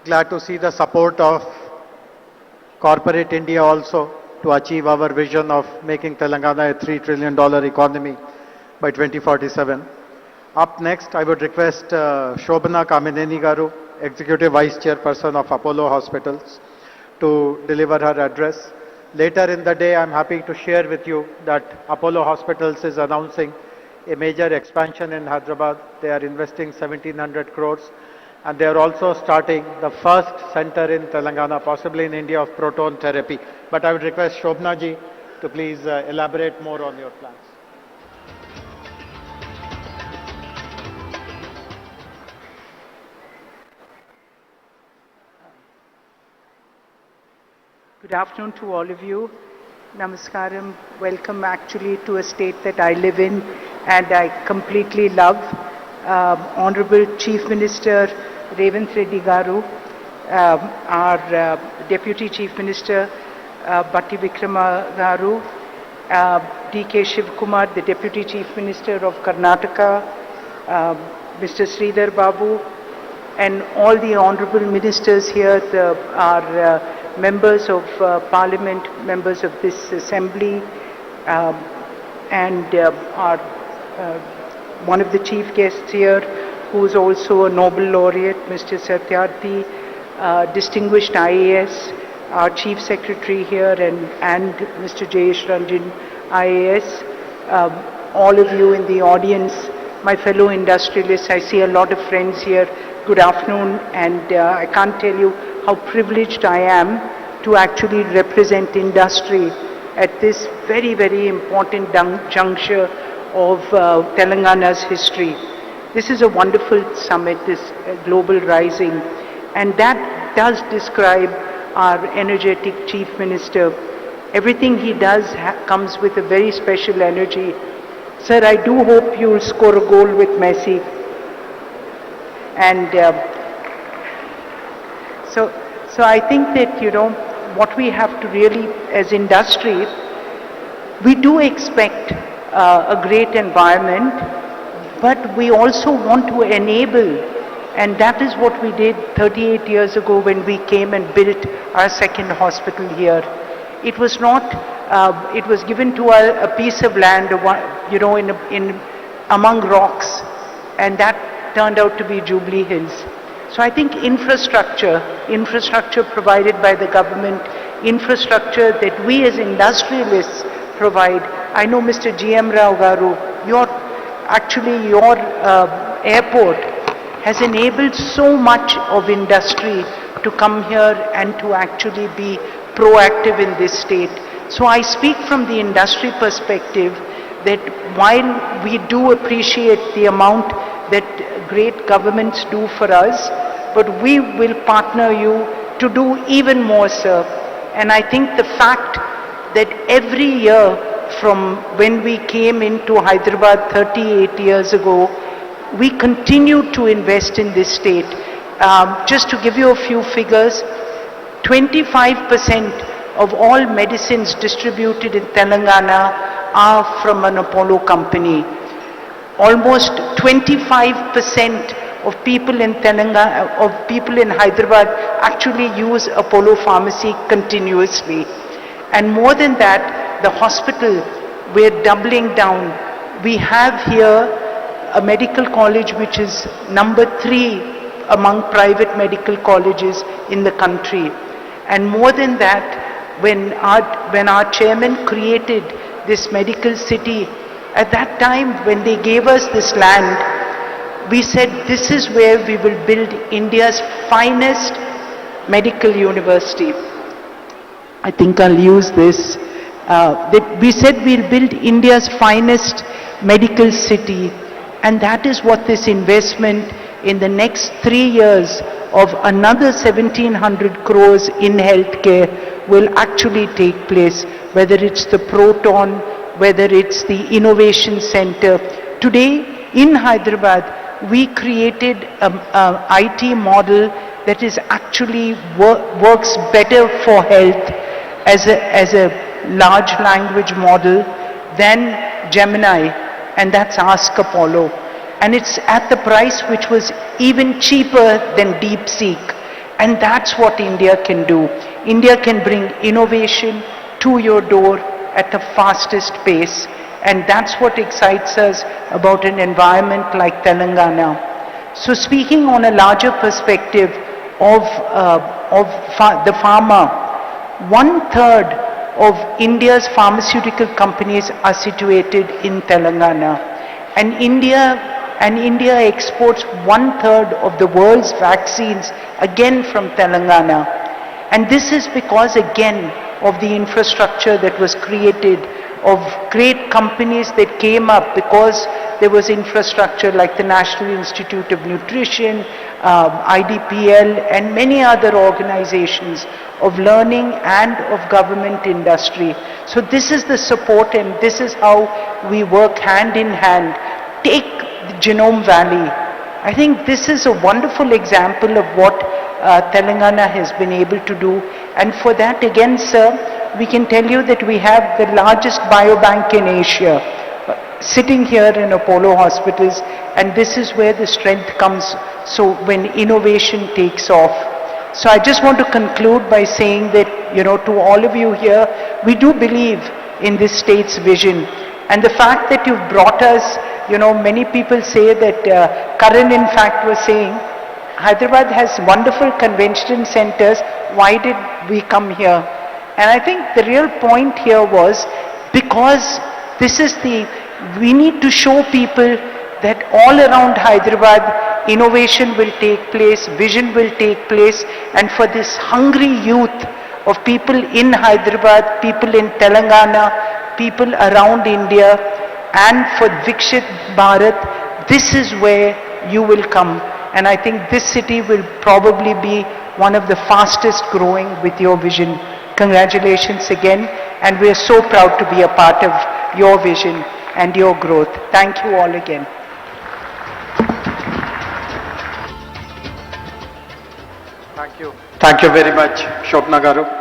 glad to see the support of corporate India also to achieve our vision of making Telangana a $3 trillion economy by 2047. Up next, I would request Shobhana Kamineni Garu, Executive Vice Chairperson of Apollo Hospitals, to deliver her address. Later in the day, I'm happy to share with you that Apollo Hospitals is announcing a major expansion in Hyderabad. They are investing 1700 crores and they are also starting the first center in Telangana, possibly in India, of proton therapy. But I would request Shobhana ji to please elaborate more on your plans. Good afternoon to all of you. Namaskaram. Welcome actually to a state that I live in and I completely love. Honorable Chief Minister Revanth Reddy Garu, our Deputy Chief Minister Batti Vikrama Garu, D.K. Shivkumar, the Deputy Chief Minister of Karnataka, Mr. Sridhar Babu, and all the honorable ministers here, our members of parliament, members of this assembly, and our one of the chief guests here, who is also a Nobel laureate, Mr. Satyarthi, distinguished IAS, our chief secretary here, and Mr. Jayesh Ranjan, IAS, all of you in the audience, my fellow industrialists. I see a lot of friends here. Good afternoon, and I can't tell you how privileged I am to actually represent industry at this very, very important juncture of Telangana's history. This is a wonderful summit, this Global Rising, and that does describe our energetic Chief Minister. Everything he does comes with a very special energy. Sir, I do hope you'll score a goal with Messi. And so I think that, you know, what we have to really, as industry, we do expect a great environment, but we also want to enable, and that is what we did 38 years ago when we came and built our second hospital here. It was not, it was given to a piece of land, you know, among rocks, and that turned out to be Jubilee Hills. So I think infrastructure provided by the government, infrastructure that we as industrialists provide. I know Mr. G.M. Rao Garu, your airport has enabled so much of industry to come here and to actually be proactive in this state. So I speak from the industry perspective that while we do appreciate the amount that great governments do for us, but we will partner you to do even more, sir. And I think the fact that every year from when we came into Hyderabad 38 years ago, we continue to invest in this state. Just to give you a few figures, 25% of all medicines distributed in Telangana are from an Apollo company. Almost 25% of people in Telangana, of people in Hyderabad actually use Apollo Pharmacy continuously. And more than that, the hospital, we're doubling down. We have here a medical college which is number 3 among private medical colleges in the country. And more than that, when our chairman created this medical city, at that time when they gave us this land, we said this is where we will build India's finest medical university. I think I'll use this. We said we'll build India's finest medical city, and that is what this investment in the next 3 years of another 1700 crores in healthcare will actually take place, whether it's the Proton, whether it's the Innovation Center. Today in Hyderabad, we created an IT model that is actually works better for health as a large language model than Gemini, and that's Ask Apollo. And it's at the price which was even cheaper than DeepSeek. And that's what India can do. India can bring innovation to your door at the fastest pace. And that's what excites us about an environment like Telangana. So speaking on a larger perspective of the farmer, 1/3 of India's pharmaceutical companies are situated in Telangana. And India exports 1/3 of the world's vaccines again from Telangana. And this is because again of the infrastructure that was created, of great companies that came up because there was infrastructure like the National Institute of Nutrition, IDPL, and many other organizations of learning and of government industry. So this is the support, and this is how we work hand in hand. Take the Genome Valley. I think this is a wonderful example of what Telangana has been able to do. And for that, again, sir, we can tell you that we have the largest biobank in Asia sitting here in Apollo Hospitals, and this is where the strength comes, so when innovation takes off. So I just want to conclude by saying that, to all of you here, we do believe in this state's vision. And the fact that you've brought us, many people say that, Karan in fact was saying, Hyderabad has wonderful convention centers, why did we come here? And I think the real point here was because we need to show people that all around Hyderabad, innovation will take place, vision will take place, and for this hungry youth of people in Hyderabad, people in Telangana, people around India, and for Vikshit Bharat, this is where you will come. And I think this city will probably be one of the fastest growing with your vision. Congratulations again, and we are so proud to be a part of your vision and your growth. Thank you all again. Thank you. Thank you very much, Shobna Garu.